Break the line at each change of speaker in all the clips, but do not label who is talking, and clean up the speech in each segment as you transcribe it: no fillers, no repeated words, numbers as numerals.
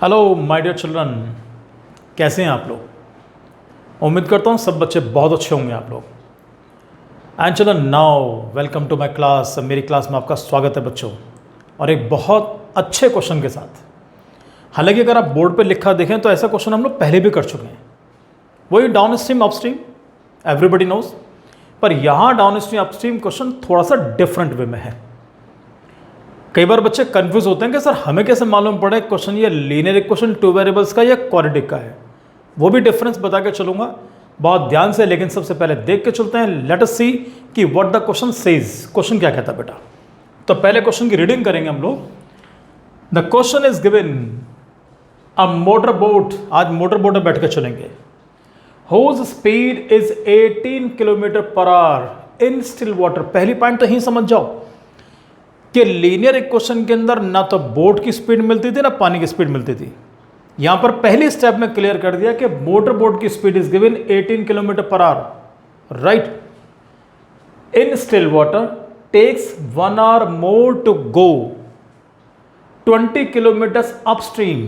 Hello my dear children, कैसे हैं आप लोग। उम्मीद करता हूँ सब बच्चे बहुत अच्छे होंगे आप लोग। And children now welcome to my class. मेरी क्लास में आपका स्वागत है बच्चों, और एक बहुत अच्छे क्वेश्चन के साथ। हालांकि अगर आप बोर्ड पे लिखा देखें तो ऐसा क्वेश्चन हम लोग पहले भी कर चुके हैं, वही downstream upstream, everybody knows. पर यहाँ डाउन स्ट्रीम अपस्ट्रीम क्वेश्चन थोड़ा सा डिफरेंट वे में है। कई बार बच्चे कंफ्यूज होते हैं कि सर हमें कैसे मालूम पड़े क्वेश्चन ये लीनियर इक्वेशन टू वेरिएबल्स का या क्वाड्रेटिक का है। वो भी डिफरेंस बता के चलूंगा बहुत ध्यान से, लेकिन सबसे पहले देख के चलते हैं। लेट अस सी कि what the question says. Question क्या कहता है बेटा। तो पहले क्वेश्चन की रीडिंग करेंगे हम लोग। The question is given a motor boat. आज मोटर बोट में बैठ के चलेंगे। Whose speed is 18 kilometre per hour in still water. पहली पॉइंट तो यही समझ जाओ कि लीनियर इक्वेशन के अंदर ना तो बोट की स्पीड मिलती थी ना पानी की स्पीड मिलती थी। यहां पर पहली स्टेप में क्लियर कर दिया कि मोटर बोट की speed is given 18 kilometre per hour, right. In still water takes 1 hour more to go 20 kilometre upstream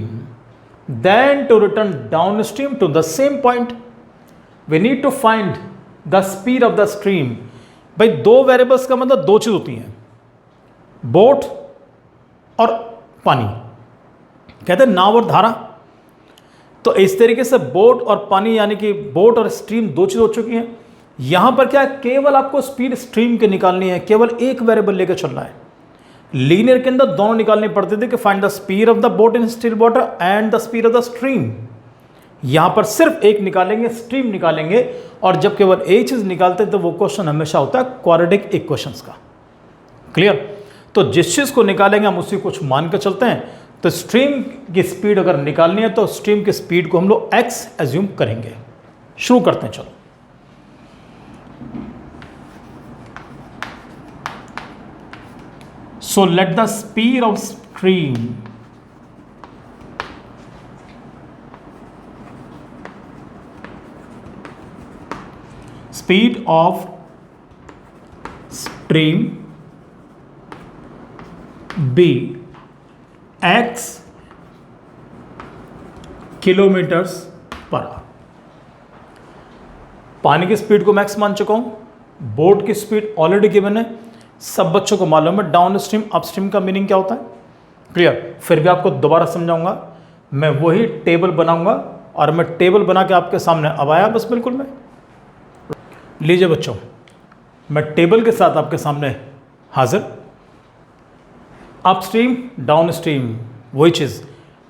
then to return downstream to the same point. We need to find the speed of the stream. भाई दो variables का मतलब दो चीज होती हैं, boat और पानी। कहते हैं नाव और धारा। तो इस तरीके से बोट और पानी यानी कि बोट और स्ट्रीम दो चीज हो चुकी हैं। यहां पर क्या है, केवल आपको स्पीड स्ट्रीम की निकालनी है, केवल एक वेरिएबल लेकर चलना है। लीनियर के अंदर दोनों निकालनी पड़ती थी कि find the speed of the boat in still water and the speed of the stream. यहां पर सिर्फ एक निकालेंगे, स्ट्रीम निकालेंगे। और जब केवल एक चीज निकालते हैं तो वो क्वेश्चन हमेशा होता है क्वाड्रेटिक इक्वेशंस का। क्लियर। तो जिस चीज़ को निकालेंगे हम उसी कुछ मान के चलते हैं। तो स्ट्रीम की स्पीड अगर निकालनी है तो स्ट्रीम की स्पीड को हम लोग x एज्यूम करेंगे। शुरू करते हैं, चलो। So let the speed of stream be x kilometres per hour. पानी की स्पीड को मैक्स मान चुका हूं, बोट की स्पीड ऑलरेडी गिवन है, सब बच्चों को मालूम है डाउन स्ट्रीम अपस्ट्रीम का मीनिंग क्या होता है। क्लियर। फिर भी आपको दोबारा समझाऊंगा। मैं वही टेबल बनाऊंगा और मैं टेबल बना के आपके सामने अब आया बस बिल्कुल। मैं लीजिए बच्चों, मैं टेबल के साथ आपके सामने हाजिर। अपस्ट्रीम डाउनस्ट्रीम वही चीज।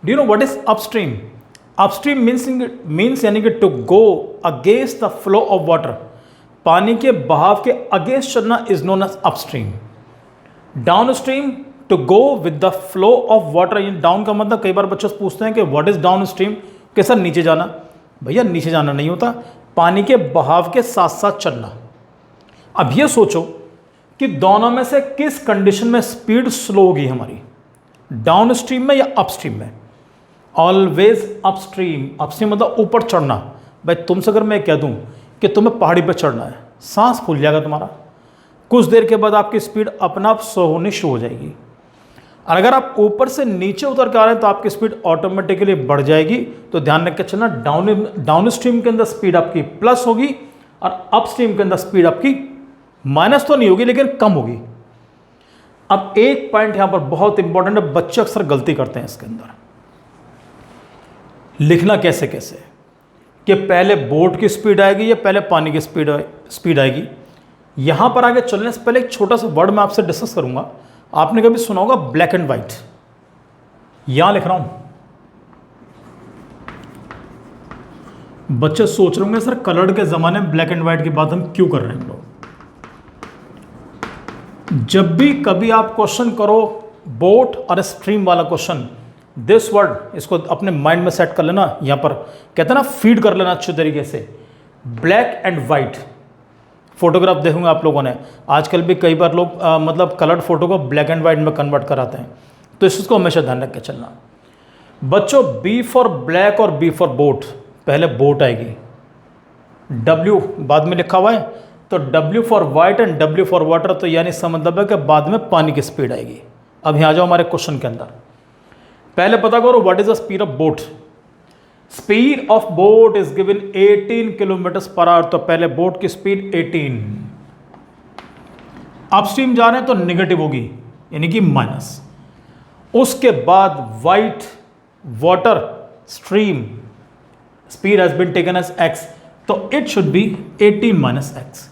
Do you know what is upstream. Upstream means यानी कि to go against the flow of water. पानी के बहाव के अगेंस्ट चलना is known as upstream. Downstream to go with the flow of water. Down का मतलब कई बार बच्चे पूछते हैं कि व्हाट इज डाउनस्ट्रीम, कि सर नीचे जाना। भैया नीचे जाना नहीं होता, पानी के बहाव के साथ साथ चलना। अब ये सोचो कि दोनों में से किस कंडीशन में स्पीड स्लो होगी हमारी, डाउन स्ट्रीम में या अपस्ट्रीम में। Always upstream. अपस्ट्रीम मतलब ऊपर चढ़ना। भाई तुमसे अगर मैं कह दूं कि तुम्हें पहाड़ी पर चढ़ना है, सांस फूल जाएगा तुम्हारा। कुछ देर के बाद आपकी स्पीड अपना आप स्लो होनी शुरू हो जाएगी। और अगर आप ऊपर से नीचे उतर के आ रहे हैं तो आपकी स्पीड ऑटोमेटिकली बढ़ जाएगी। तो ध्यान रख के चलना, डाउन स्ट्रीम के अंदर स्पीड आपकी प्लस होगी और अपस्ट्रीम के अंदर स्पीड आपकी माइनस तो नहीं होगी लेकिन कम होगी। अब एक पॉइंट यहां पर बहुत इंपॉर्टेंट है, बच्चे अक्सर गलती करते हैं इसके अंदर। लिखना कैसे कैसे कि पहले बोट की स्पीड आएगी या पहले पानी की स्पीड आएगी। यहां पर आगे चलने से पहले एक छोटा सा वर्ड मैं आपसे डिस्कस करूंगा। आपने कभी सुना होगा ब्लैक एंड व्हाइट। यहां लिख रहा हूं। बच्चे सोच रहे होंगे सर कलर्ड के जमाने में ब्लैक एंड व्हाइट की बात हम क्यों कर रहे हैं हम लोग। जब भी कभी आप क्वेश्चन करो बोट और स्ट्रीम वाला क्वेश्चन, दिस वर्ड इसको अपने माइंड में सेट कर लेना। यहां पर कहते हैं ना फीड कर लेना अच्छे तरीके से। ब्लैक एंड व्हाइट फोटोग्राफ देखोगे आप लोगों ने, आजकल भी कई बार लोग मतलब कलर्ड फोटो को ब्लैक एंड व्हाइट में कन्वर्ट कराते हैं। तो इसको हमेशा ध्यान रख के चलना। बच्चों बी फॉर ब्लैक और बी फॉर बोट, पहले बोट आएगी, डब्ल्यू बाद में लिखा हुआ है। तो W for white and W for water, तो यानी इसका मतलब है कि बाद में पानी की स्पीड आएगी। अब यहाँ आ जाओ हमारे क्वेश्चन के अंदर। पहले पता करो what is the speed of boat. Speed of boat is given 18 kilometre per our. तो पहले बोट की स्पीड 18, अपस्ट्रीम जा रहे हैं तो नेगेटिव होगी यानी कि माइनस। उसके बाद white water stream speed has been taken as x, तो it should be 18 minus x।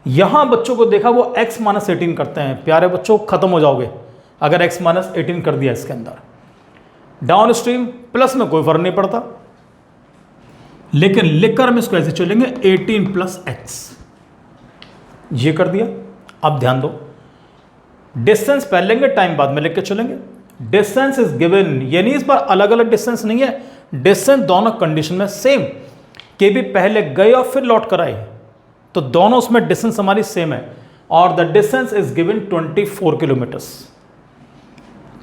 यहां बच्चों को देखा वो x माइनस 18 करते हैं। प्यारे बच्चों खत्म हो जाओगे अगर x माइनस 18 कर दिया इसके अंदर। डाउन स्ट्रीम प्लस में कोई फर्क नहीं पड़ता, लेकिन लिखकर हम इसको ऐसे चलेंगे 18 प्लस x, ये कर दिया। अब ध्यान दो, डिस्टेंस पहले लेंगे, टाइम बाद में लेके चलेंगे। डिस्टेंस इज गिवन, यानी इस बार अलग अलग डिस्टेंस नहीं है, डिस्टेंस दोनों कंडीशन में सेम। के भी पहले गए और फिर लौट कर आए, तो दोनों उसमें डिस्टेंस हमारी सेम है। और the distance is given 24 kilometres.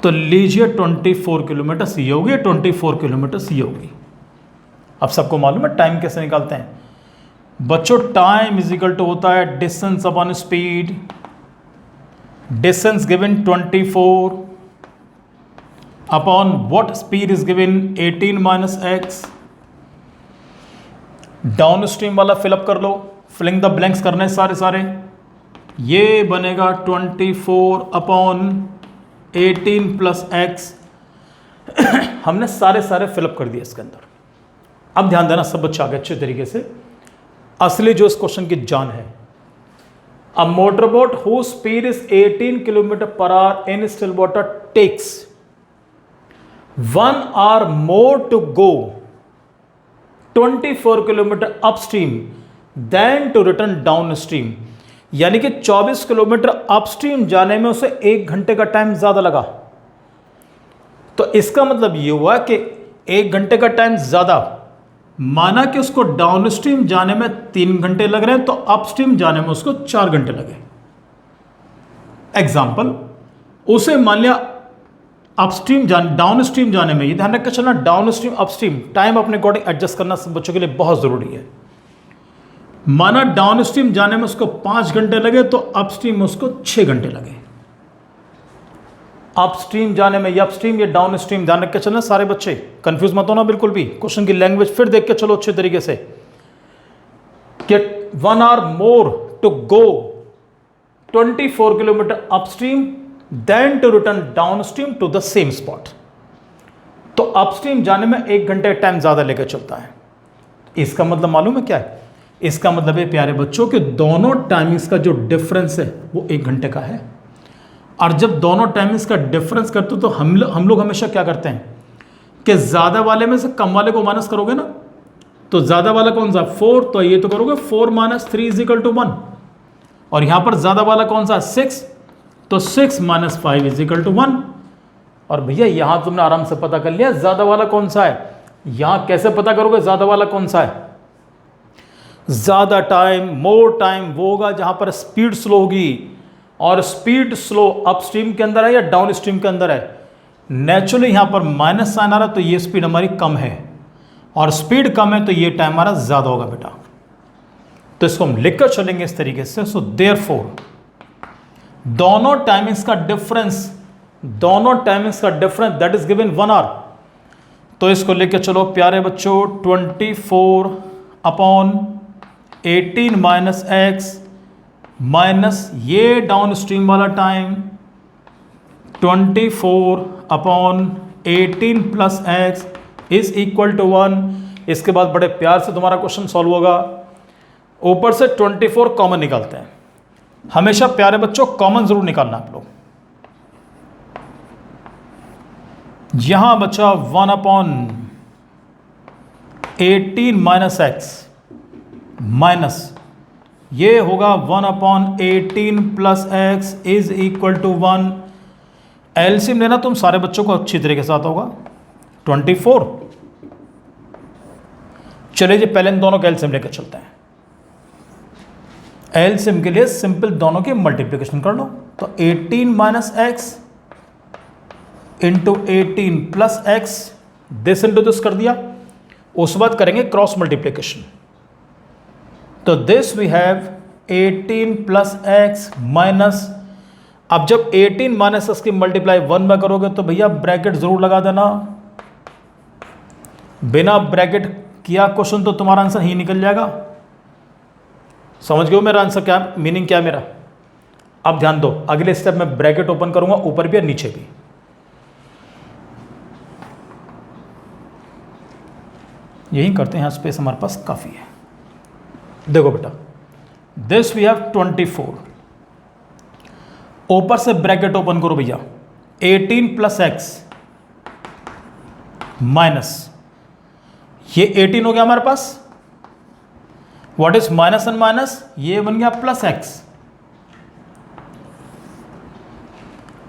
तो लीजिए 24 किलोमीटर्स ये होगी, 24 किलोमीटर्स ये होगी। अब सबको मालूम है टाइम कैसे निकालते हैं बच्चों। टाइम इज इक्वल टू होता है distance upon speed. Distance given 24 upon what speed is given 18 minus x। Down stream वाला फिलअप कर लो, फिलिंग द ब्लैंक्स करने सारे। ये बनेगा 24 अपॉन 18 प्लस x। हमने सारे फिलअप कर दिए इसके अंदर। अब ध्यान देना सब बच्चे आगे अच्छे तरीके से, असली जो इस क्वेश्चन की जान है। A motorboat whose speed is 18 kilometre per hour in still water takes 1 hour more to go 24 kilometre upstream then to return downstream. यानी कि 24 किलोमीटर अपस्ट्रीम जाने में उसे 1 घंटे का टाइम ज्यादा लगा। तो इसका मतलब ये हुआ कि 1 घंटे का टाइम ज्यादा, माना कि उसको डाउन स्ट्रीम जाने में 3 घंटे लग रहे हैं, तो अपस्ट्रीम जाने में उसको 4 घंटे लगे। एग्जाम्पल, उसे मान लिया अपस्ट्रीम डाउन स्ट्रीम जाने में, ये ध्यान रखकर चलना, डाउन स्ट्रीम अपस्ट्रीम टाइम अपने अकॉर्डिंग एडजस्ट करना सब बच्चों के लिए बहुत जरूरी है। माना डाउन स्ट्रीम जाने में उसको 5 घंटे लगे, तो अपस्ट्रीम में उसको 6 घंटे लगे। अपस्ट्रीम जाने में या अपस्ट्रीम या डाउन स्ट्रीम, ध्यान रख के चलना सारे बच्चे, कंफ्यूज मत होना बिल्कुल भी। क्वेश्चन की लैंग्वेज फिर देख के चलो अच्छे तरीके से कि 1 hour more to go 24 kilometre upstream then to return downstream to the same spot. तो अपस्ट्रीम जाने में 1 घंटे टाइम ज्यादा लेकर चलता है। इसका मतलब मालूम है क्या है? इसका मतलब है प्यारे बच्चों कि दोनों टाइमिंग्स का जो डिफरेंस है वो 1 घंटे का है। और जब दोनों टाइमिंग्स का डिफरेंस करते हो तो हम लोग हमेशा क्या करते हैं कि ज़्यादा वाले में से कम वाले को माइनस करोगे ना, तो ज़्यादा वाला कौन सा 4, तो ये तो करोगे 4 माइनस 3 इज इक्वल टू 1। और यहाँ पर ज़्यादा वाला कौन सा 6, तो 6 माइनस 5 इज इक्वल टू 1। और भैया यहाँ तुमने आराम से पता कर लिया ज़्यादा वाला कौन सा है। यहाँ कैसे पता करोगे ज़्यादा वाला कौन सा है? ज़्यादा टाइम मोर टाइम वो होगा जहाँ पर स्पीड स्लो होगी, और स्पीड स्लो अपस्ट्रीम के अंदर है या डाउन स्ट्रीम के अंदर है। नेचुरली यहाँ पर माइनस साइन आ रहा है, तो ये स्पीड हमारी कम है, और स्पीड कम है तो ये टाइम हमारा ज़्यादा होगा बेटा। तो इसको हम लिखकर चलेंगे इस तरीके से। सो देयरफॉर दोनों टाइमिंग्स का difference that is given 1 hour। तो इसको लेके चलो प्यारे बच्चों 24 अपॉन 18 माइनस x माइनस ये डाउन स्ट्रीम वाला time 24 upon 18 plus x is equal to 1। इसके बाद बड़े प्यार से तुम्हारा क्वेश्चन सॉल्व होगा। ऊपर से 24 कॉमन निकालते हैं। हमेशा प्यारे बच्चों कॉमन जरूर निकालना आप लोग। यहां बचा 1 अपॉन 18 माइनस x माइनस ये होगा 1 upon 18 plus x is equal to 1। LCM लेना तुम सारे बच्चों को अच्छी तरीके से आता होगा 24। चलिए जी पहले इन दोनों का एलसीएम लेकर चलते हैं। एलसीएम के लिए सिंपल दोनों की मल्टीप्लिकेशन कर लो। तो 18 minus x into 18 plus x, this into this कर दिया। उस बाद करेंगे क्रॉस मल्टीप्लिकेशन। तो this we have 18 plus x minus अब जब 18 माइनस एक्स की मल्टीप्लाई 1 में करोगे तो भैया ब्रैकेट जरूर लगा देना। बिना ब्रैकेट किया क्वेश्चन तो तुम्हारा आंसर ही निकल जाएगा। समझ गए हो मेरा आंसर क्या, मीनिंग क्या है मेरा। अब ध्यान दो, अगले स्टेप में ब्रैकेट ओपन करूंगा, ऊपर भी और नीचे भी। यही करते हैं, स्पेस हमारे पास काफी है। देखो बेटा, दिस वी हैव 24, ऊपर से ब्रैकेट ओपन करो भैया, 18 प्लस एक्स माइनस, ये 18 हो गया हमारे पास, what is minus and minus, ये बन गया प्लस एक्स।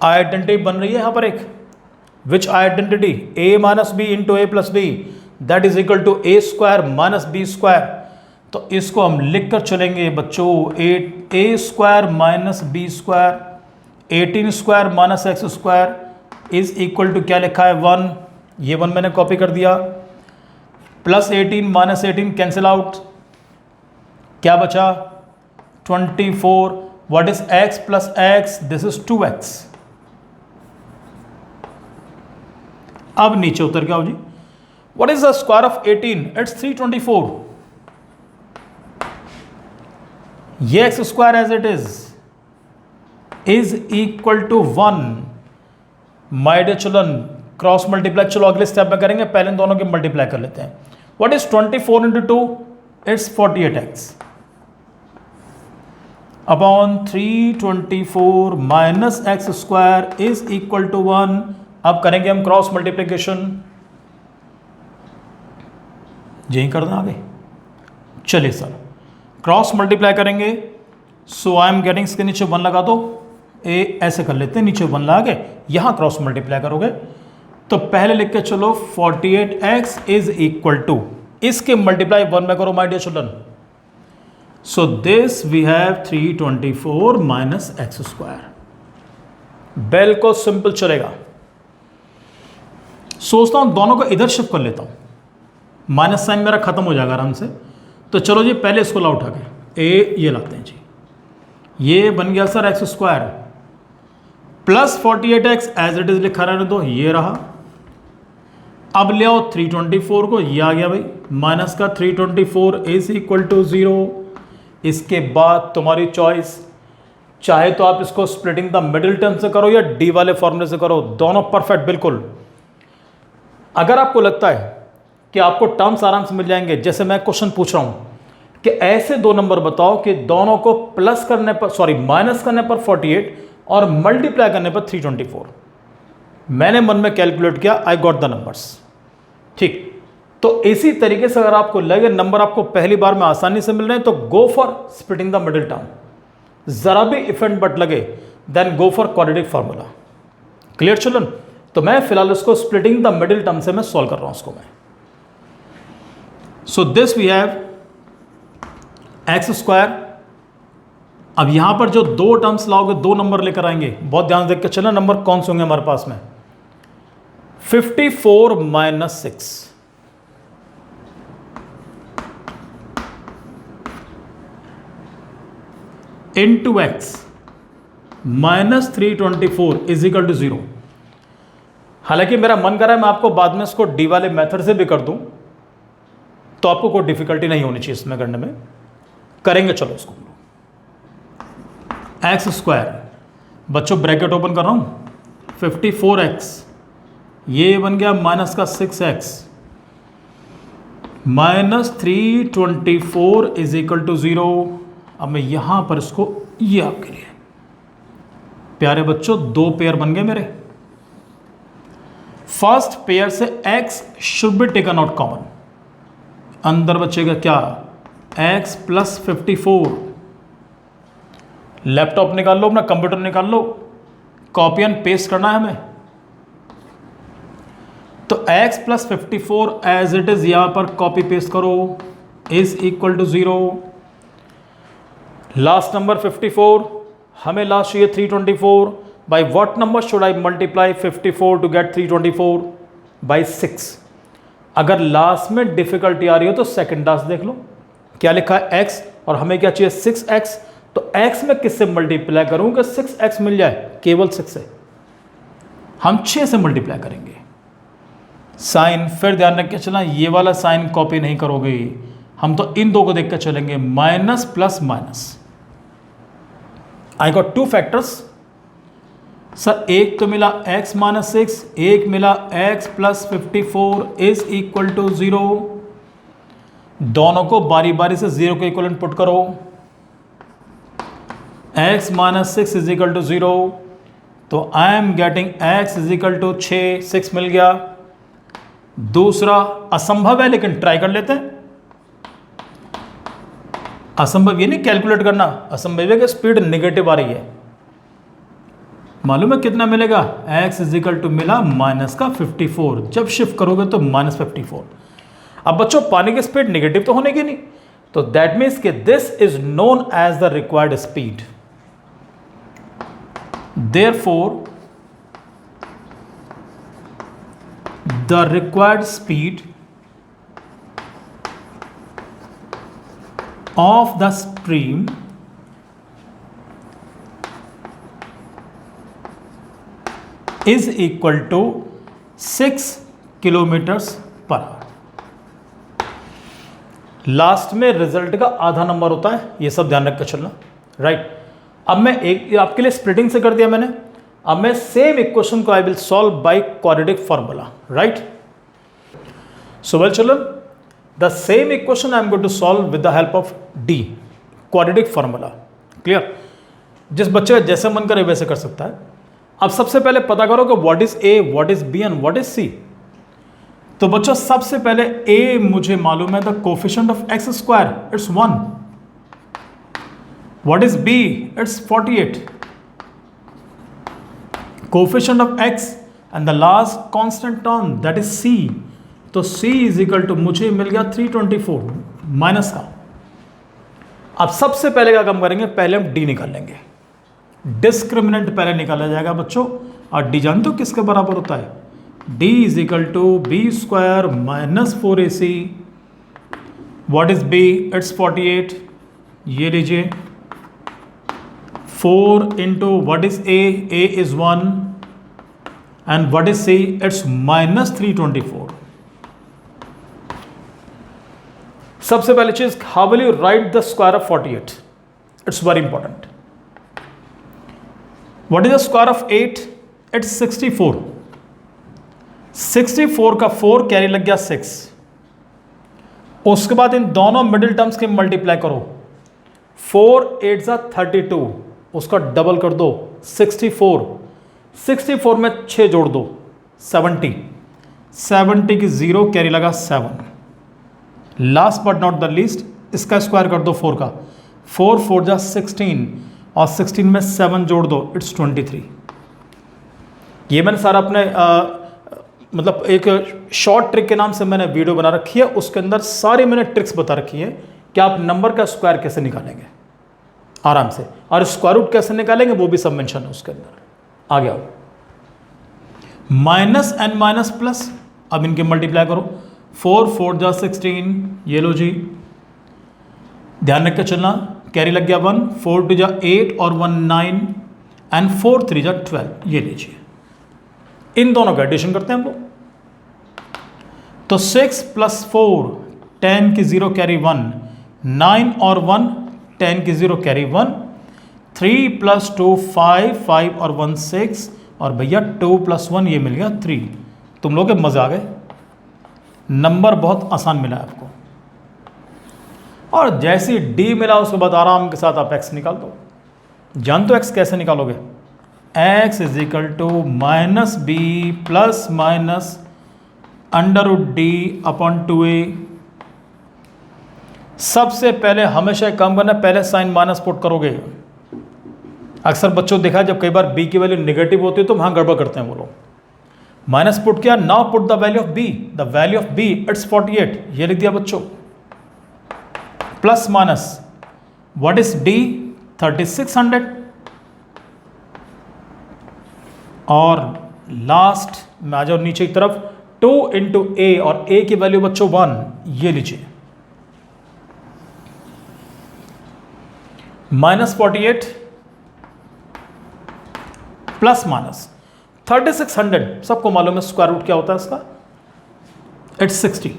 आइडेंटिटी बन रही है यहां पर एक, which identity, a minus B into A plus B that is equal to A square minus B square. तो इसको हम लिख कर चलेंगे बच्चों, A square minus B square, 18 square minus x square is equal to क्या लिखा है 1, ये 1 मैंने कॉपी कर दिया, प्लस 18 माइनस 18 कैंसिल आउट, क्या बचा 24, what is x plus x, this is 2x। अब नीचे उतर के आओ जी, what is the square of 18, it's 324, ये X square as it is equal to 1। My dear children, cross multiply चलो अगले स्टेप में करेंगे, पहले इन दोनों की मल्टीप्लाई कर लेते हैं। What is 24 into 2, it's 48x upon 324 minus x square is equal to 1। अब करेंगे हम क्रॉस मल्टीप्लीकेशन, यही करना आगे, चलिए सर क्रॉस मल्टीप्लाई करेंगे। सो आई एम गेटिंग, इसके नीचे 1 लगा दो, ए ऐसे कर लेते हैं, नीचे 1 लगा के यहां क्रॉस मल्टीप्लाई करोगे तो पहले लिख के चलो 48x इज इक्वल टू, इसके मल्टीप्लाई 1 में करो my dear children. So this we have 324 minus x square. बिल्कुल सिंपल चलेगा। सोचता हूं दोनों को इधर शिफ्ट कर लेता हूं, माइनस साइन मेरा खत्म हो जाएगा आराम से। तो चलो जी पहले इसको ला उठा के, ए ये लाते हैं जी, ये बन गया sir x square plus 48x as it is लिखा रहने दो, ये रहा। अब ले आओ 324 को, ये आ गया भाई, माइनस का 324 इज इक्वल टू 0। इसके बाद तुम्हारी चॉइस, चाहे तो आप इसको स्प्लिटिंग द मिडिल टर्म से करो या डी वाले फॉर्मूले से करो, दोनों परफेक्ट बिल्कुल। अगर आपको लगता है कि आपको टर्म्स आराम से मिल जाएंगे, जैसे मैं क्वेश्चन पूछ रहा हूं कि ऐसे दो नंबर बताओ कि दोनों को प्लस करने पर, सॉरी माइनस करने पर 48 और मल्टीप्लाई करने पर 324, मैंने मन में कैलकुलेट किया, आई गॉट द नंबर्स। ठीक, तो इसी तरीके से अगर आपको लगे नंबर आपको पहली बार में आसानी से मिल रहे हैं तो go for splitting the middle term. जरा भी इफ एंड बट लगे then go for quadratic formula. Clear children? तो मैं फिलहाल इसको स्प्लिटिंग द मिडिल टर्म से मैं सॉल्व कर रहा हूं उसको मैं। So this we have x square. अब यहां पर जो दो टर्म्स लाओगे, दो नंबर लेकर आएंगे, बहुत ध्यान देख के चलना नंबर कौन से होंगे हमारे पास में। 54 minus 6 into x minus 324 is equal to 0। हालांकि मेरा मन कर रहा है मैं आपको बाद में इसको डी वाले मेथड से भी कर दूं, तो आपको कोई डिफिकल्टी नहीं होनी चाहिए इसमें करने में। करेंगे चलो इसको। एक्स स्क्वायर, बच्चों ब्रैकेट ओपन कर रहा हूं, 54x, ये बन गया माइनस का 6x minus 324 is equal to 0। अब मैं यहां पर इसको, ये आपके लिए प्यारे बच्चों दो पेयर बन गए मेरे। फर्स्ट पेयर से x should be taken out common, अंदर बचेगा क्या, x प्लस 54। लैपटॉप निकाल लो, अपना कंप्यूटर निकाल लो, कॉपी एंड पेस्ट करना है हमें। तो x plus 54 as it is यहां पर कॉपी पेस्ट करो, is equal to 0। Last number 54, हमें लास्ट चाहिए 324। By what number should I multiply 54 to get 324? By 6। अगर लास्ट में डिफिकल्टी आ रही हो तो सेकंड लास्ट देख लो, क्या लिखा है x और हमें क्या चाहिए 6x, तो x में किससे मल्टीप्लाई करूंगा 6x मिल जाए, केवल 6 से। हम 6 से मल्टीप्लाई करेंगे। साइन, फिर ध्यान रख के चलना, ये वाला साइन कॉपी नहीं करोगे, हम तो इन दो को देख कर चलेंगे, minus plus minus. I got 2 factors sir, एक तो मिला x माइनस 6, एक मिला x plus 54 is equal to 0। दोनों को बारी बारी से 0 के इक्वलेंट पुट करो। x minus 6 is equal to 0, तो I am getting x is equal to 6 मिल गया। दूसरा असंभव है लेकिन ट्राई कर लेते हैं। असंभव ये नहीं कैलकुलेट करना, असंभव है कि स्पीड नेगेटिव आ रही है। मालूम है कितना मिलेगा, x इज इक्वल टू मिला माइनस का 54, जब शिफ्ट करोगे तो माइनस 54। अब बच्चों पानी की स्पीड नेगेटिव तो होने की नहीं, तो दैट मीन्स कि this is known as the required speed. Therefore the required speed of the stream is equal to 6 kilometres per our. Last में रिजल्ट का आधा नंबर होता है, ये सब ध्यान रख कर चलना, राइट। अब मैं एक आपके लिए स्प्लिटिंग से कर दिया मैंने, अब मैं सेम इक्वेशन को I will solve by quadratic formula, right. So well children, the same equation I am going to solve with the help of the, quadratic formula. Clear? जिस बच्चे का जैसे मन करे वैसे कर सकता है। अब सबसे पहले पता करो कि what is A, what is B and what is C. तो बच्चों सबसे पहले ए मुझे मालूम है, the coefficient of x square it's 1। What is B, it's 48। Coefficient of x and the last constant term that is c, तो c is equal to मुझे मिल गया 324 माइनस का। अब सबसे पहले क्या काम करेंगे, पहले हम d निकाल लेंगे। डिस्क्रिमिनेंट पहले निकाला जाएगा बच्चों, और d जानते हो किसके बराबर होता है, d is equal to B square minus 4ac। What is b, it's 48, ये लीजिए 4 into what is a is 1 and what is c, it's minus 324। सबसे पहली चीज, how will you write the square of 48? It's very important। What is the square of 8? It's 64। 64 का 4 carry लग गया 6। उसके बाद इन दोनों मिडिल टर्म्स के मल्टीप्लाई करो, 4 8 जा 32, उसका डबल कर दो 64। 64 में 6 जोड़ दो 70। 70 की 0 कैरी लगा 7। Last but not the least, इसका स्क्वायर कर दो 4 का, 4 4 जा 16 और 16 में 7 जोड़ दो, इट्स 23। ये मैंने सारा अपने मतलब एक शॉर्ट ट्रिक के नाम से मैंने वीडियो बना रखी है, उसके अंदर सारी मैंने ट्रिक्स बता रखी है कि आप नंबर का स्क्वायर कैसे निकालेंगे आराम से, और स्क्वायर रूट कैसे निकालेंगे वो भी सब मेंशन है उसके अंदर। आगे आओ, माइनस एंड माइनस प्लस, अब इनके मल्टीप्लाई करो, 4 4 जा 16, ये लो जी, ध्यान रख के चलना, कैरी लग गया 1, 4 2 जा 8 और 1 9 एंड 4 3 जा 12, ये लीजिए। इन दोनों का एडिशन करते हैं हम लोग, तो 6 प्लस 4 10 की 0 कैरी 1, 9 और 1 10 की 0 कैरी 1, 3 प्लस 2 5, 5 और 1 6, और भैया 2 प्लस 1 ये मिल गया 3। तुम लोग के मजे आ गए, नंबर बहुत आसान मिला है आपको। और जैसे डी मिला उसके बाद आराम के साथ आप एक्स निकाल दो। जान तो एक्स कैसे निकालोगे, x is equal to minus B plus minus under root D upon 2a। सबसे पहले हमेशा एक काम करना, पहले साइन माइनस पुट करोगे। अक्सर बच्चों देखा है जब कई बार b की वैल्यू नेगेटिव होती है तो वहां गड़बड़ करते हैं वो लोग। माइनस पुट किया, now put the value of b, the value of b it's 48, ये लिख दिया बच्चों। Plus minus, what is d, 3600, और लास्ट में आ जाओ नीचे की तरफ, 2 इंटू a, और a की वैल्यू बच्चों 1, ये लीजिए। -48 प्लस माइनस 3600, सबको मालूम है स्क्वायर रूट क्या होता है इसका, इट्स 60,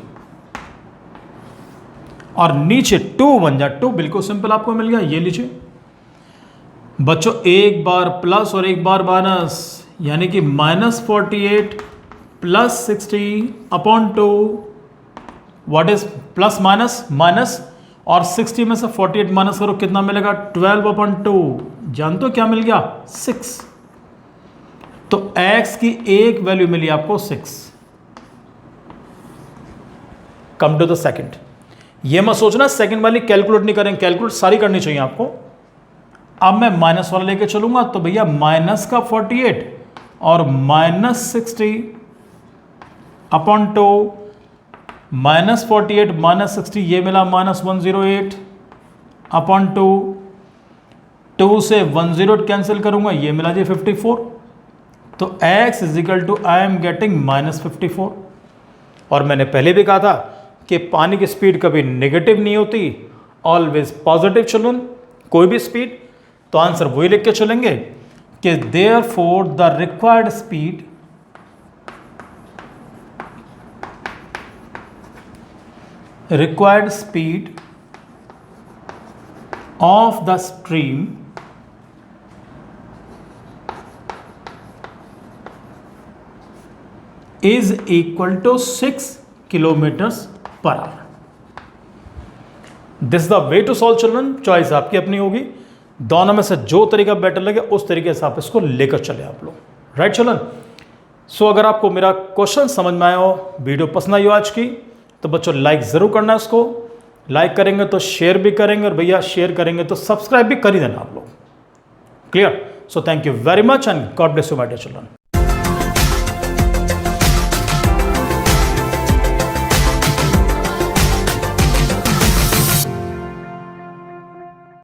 और नीचे 2 बन जा 2, बिल्कुल सिंपल आपको मिल गया। ये लीजिए बच्चों, एक बार प्लस और एक बार माइनस, यानी कि -48 plus 60 upon 2, what is plus minus minus, और 60 में से 48 माइनस करो कितना मिलेगा, 12 अपॉन 2, जानते हो क्या मिल गया, 6। तो x की एक वैल्यू मिली आपको 6। Come to the second. ये मत सोचना सेकंड वाली कैलकुलेट नहीं करेंगे, कैलकुलेट सारी करनी चाहिए आपको। अब मैं माइनस वाला लेके चलूंगा, तो भैया माइनस का 48 और -60 अपॉन 2, -48 -60 ये मिला -108 अपॉन 2, 2 से 108 कैंसिल करूंगा, ये मिला जी 54। तो x is equal to I am getting -54। और मैंने पहले भी कहा था कि पानी की स्पीड कभी नेगेटिव नहीं होती, ऑलवेज पॉजिटिव चलून कोई भी स्पीड। तो आंसर वही लिख के चलेंगे कि therefore the required speed of the stream is equal to 6 kilometers per hour. This is the way to solve children. Choice आपकी अपनी होगी, दोनों में से जो तरीका बेटर लगे उस तरीके से आप इसको लेकर चले आप लोग, राइट चिल्ड्रन। सो अगर आपको मेरा क्वेश्चन समझ में आया हो, वीडियो पसंद आई हो आज की, तो बच्चों लाइक ज़रूर करना है। इसको लाइक करेंगे तो शेयर भी करेंगे, और भैया शेयर करेंगे तो सब्सक्राइब भी कर ही देना आप लोग। Clear? So thank you very much and God bless you my dear children.